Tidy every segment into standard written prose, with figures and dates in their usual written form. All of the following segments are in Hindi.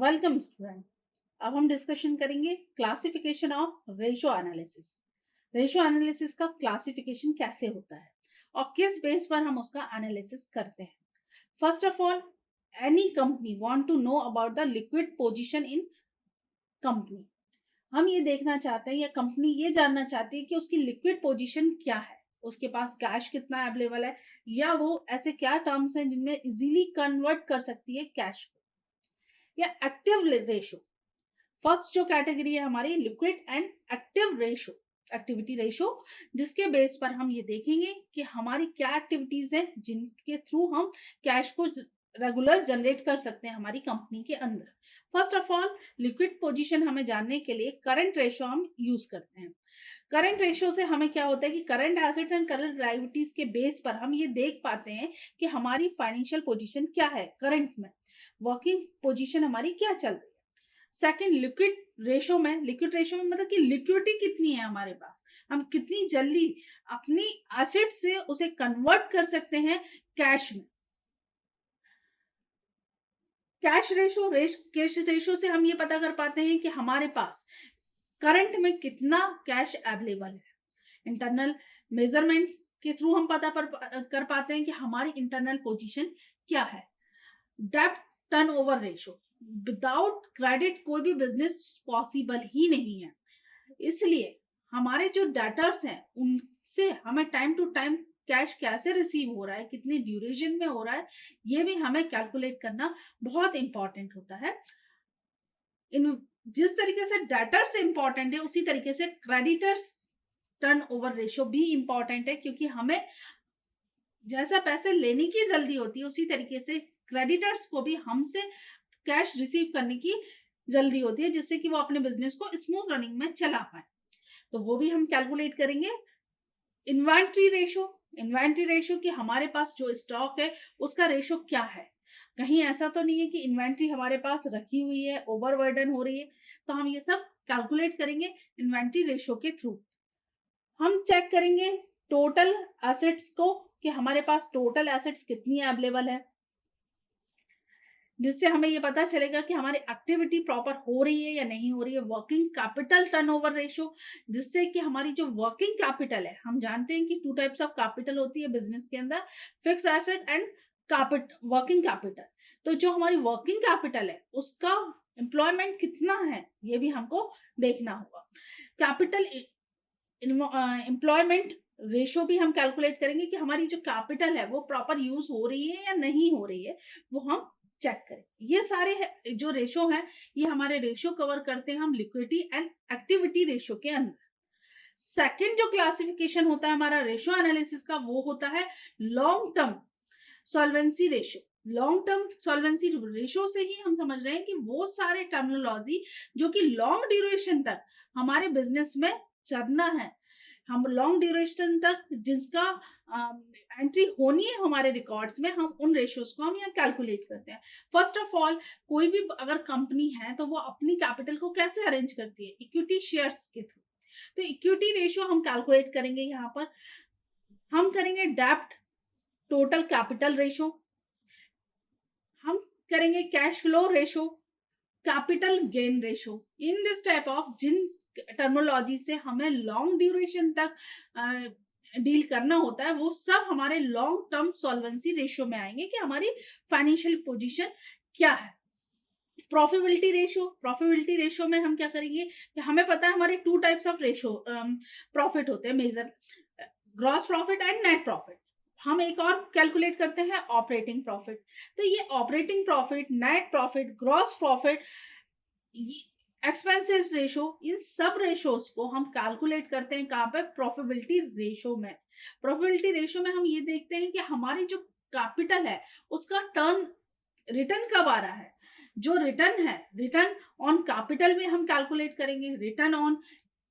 Welcome student. अब हम डिस्कशन करेंगे classification of ratio analysis. Ratio analysis का क्लासिफिकेशन कैसे होता है और किस बेस पर हम उसका एनालिसिस करते हैं। First of all, any company want to know about the liquid position in company. हम ये देखना चाहते हैं या कंपनी ये जानना चाहती है कि उसकी लिक्विड पोजीशन क्या है, उसके पास कैश कितना अवेलेबल है, या वो ऐसे क्या टर्म्स हैं जिनमें इजीली कन्वर्ट कर सकती है कैश को। या एक्टिव रेशो, फर्स्ट जो कैटेगरी है हमारी liquid and active ratio, activity ratio, जिसके बेस पर हम ये देखेंगे कि हमारी क्या एक्टिविटीज हैं जिनके थ्रू हम कैश को रेगुलर जनरेट कर सकते हैं हमारी कंपनी के अंदर। First of all, liquid position हमें जानने के लिए करंट रेशो हम यूज करते हैं। करंट रेशो से हमें क्या होता है कि current assets and current liabilities के बेस पर हम ये देख पाते हैं कि हमारी फाइनेंशियल पोजीशन क्या है, करंट में वर्किंग पोजीशन हमारी क्या चल रही है। सेकंड, लिक्विड रेशो में मतलब कि लिक्विडिटी कितनी है हमारे पास, हम कितनी जल्दी अपनी एसेट से उसे कन्वर्ट कर सकते हैं कैश में। कैश रेशो से हम ये पता कर पाते हैं कि हमारे पास करंट में कितना कैश अवेलेबल है। इंटरनल मेजरमेंट के थ्रू हम पता कर पाते हैं कि हमारी इंटरनल पोजीशन क्या है। डेब्ट टर्नओवर रेशो, विदाउट क्रेडिट कोई भी बिजनेस पॉसिबल ही नहीं है, इसलिए हमारे जो डेटर्स हैं उनसे हमें टाइम टू टाइम कैश कैसे रिसीव हो रहा है, कितनी ड्यूरेशन में हो रहा है, ये भी हमें कैलकुलेट करना बहुत इंपॉर्टेंट होता है। इन जिस तरीके से डेटर्स इंपॉर्टेंट है उसी तरीके से क्रेडिटर्स टर्नओवर रेशो भी इंपॉर्टेंट है, क्योंकि हमें जैसा पैसे लेने की जल्दी होती है उसी तरीके से क्रेडिटर्स को भी हमसे कैश रिसीव करने की जल्दी होती है, जिससे कि वो अपने बिजनेस को स्मूथ रनिंग में चला पाए। तो वो भी हम कैलकुलेट करेंगे। इन्वेंट्री रेशो कि हमारे पास जो स्टॉक है उसका रेशो क्या है। कहीं ऐसा तो नहीं है कि इन्वेंट्री हमारे पास रखी हुई है, ओवरबर्डन हो रही है, तो हम ये सब कैलकुलेट करेंगे इन्वेंट्री रेशो के थ्रू। हम चेक करेंगे टोटल एसेट्स को कि हमारे पास टोटल एसेट्स कितनी अवेलेबल है, जिससे हमें ये पता चलेगा कि हमारी एक्टिविटी प्रॉपर हो रही है या नहीं हो रही है। वर्किंग कैपिटल टर्नओवर रेशो, जिससे कि हमारी जो वर्किंग कैपिटल है, हम जानते हैं कि टू टाइप्स ऑफ कैपिटल होती है बिजनेस के अंदर, fix asset and working capital. तो जो हमारी वर्किंग कैपिटल है उसका एम्प्लॉयमेंट कितना है ये भी हमको देखना होगा। कैपिटल एम्प्लॉयमेंट रेशो भी हम कैलकुलेट करेंगे कि हमारी जो कैपिटल है वो प्रॉपर यूज हो रही है या नहीं हो रही है, वो हम चेक करें। ये सारे जो रेशो हैं ये हमारे रेशो कवर करते हैं हम लिक्विडिटी एंड एक्टिविटी रेशो के अंदर। सेकंड जो क्लासिफिकेशन होता है हमारा रेशो एनालिसिस का, वो होता है long term solvency ratio. Long term solvency ratio से ही हम समझ रहे हैं कि वो सारे टर्मिनोलॉजी जो कि लॉन्ग ड्यूरेशन तक हमारे बिजनेस में चलना है, हम लॉन्ग ड्यूरेशन तक जिसका एंट्री होनी है हमारे रिकॉर्ड्स में, हम उन रेशियोज को हम यहाँ कैलकुलेट करते हैं। फर्स्ट ऑफ ऑल, कोई भी अगर कंपनी है तो वो अपनी कैपिटल को कैसे अरेंज करती है, इक्विटी शेयर्स के थ्रू। तो इक्विटी रेशियो हम कैलकुलेट करेंगे। यहाँ पर हम करेंगे डेब्ट टोटल कैपिटल रेशो, हम करेंगे cash flow ratio, capital gain ratio. In this type of जिन टर्मोलॉजी से हमें लॉन्ग ड्यूरेशन तक डील करना होता है, वो सब हमारे लॉन्ग टर्म सॉल्वेंसी रेशियो में आएंगे कि हमारी फाइनेंशियल पोजीशन क्या है। प्रॉफिटेबिलिटी रेशो में हम क्या करेंगे कि हमें पता है हमारे two types of ratio profit होते हैं major, gross profit and net profit. हम एक और कैलकुलेट करते हैं ऑपरेटिंग प्रॉफिट। तो ये operating profit, net profit, gross profit, expenses ratio, इन सब रेशोज को हम कैलकुलेट करते हैं कहाँ पे, प्रॉफिटेबिलिटी रेशो में। प्रॉफिटेबिलिटी रेशो में हम ये देखते हैं कि हमारी जो कैपिटल है उसका रिटर्न कब आ रहा है। जो रिटर्न है, रिटर्न ऑन कैपिटल में हम कैलकुलेट करेंगे, return on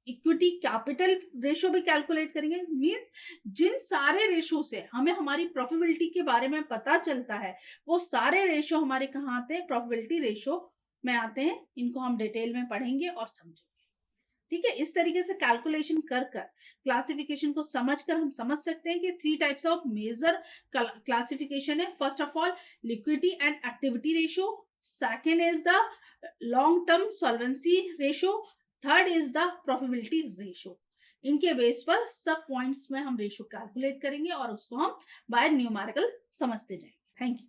equity capital ratio भी कैलकुलेट करेंगे। मींस जिन सारे रेशो से हमें हमारी प्रॉफिटेबिलिटी के बारे में पता चलता है, वो सारे रेशो हमारे कहाँ आते हैं, प्रॉफिटेबिलिटी रेशो में आते हैं। इनको हम डिटेल में पढ़ेंगे और समझेंगे। ठीक है, इस तरीके से कैलकुलेशन कर क्लासिफिकेशन को समझकर हम समझ सकते हैं कि three types of major classification है। First of all, liquidity and activity ratio, second is the long term solvency ratio, third is the probability ratio. इनके बेस पर सब पॉइंट्स में हम रेशो कैलकुलेट करेंगे और उसको हम बाय न्यूमेरिकल समझते जाएंगे। Thank you.